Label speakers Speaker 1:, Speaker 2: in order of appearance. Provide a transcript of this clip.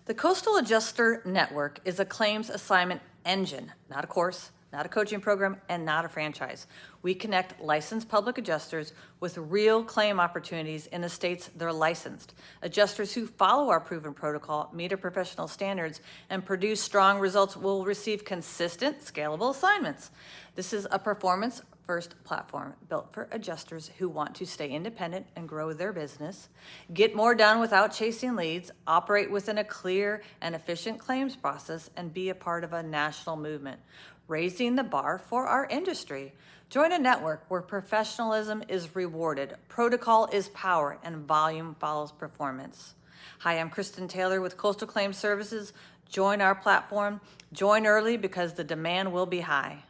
Speaker 1: The Coastal Adjuster Network is a claims assignment engine, not a course, not a coaching program, and not a franchise. We connect licensed public adjusters with real claim opportunities in the states they're licensed. Adjusters who follow our proven protocol, meet our professional standards, and produce strong results will receive consistent, scalable assignments. This is a performance-first platform built for adjusters who want to stay independent and grow their business, get more done without chasing leads, operate within a clear and efficient claims process, and be a part of a national movement, raising the bar for our industry. Join a network where professionalism is rewarded, protocol is power, and volume follows performance. Hi, I'm Kristen Taylor with Coastal Claims Services. Join our platform. Join early because the demand will be high.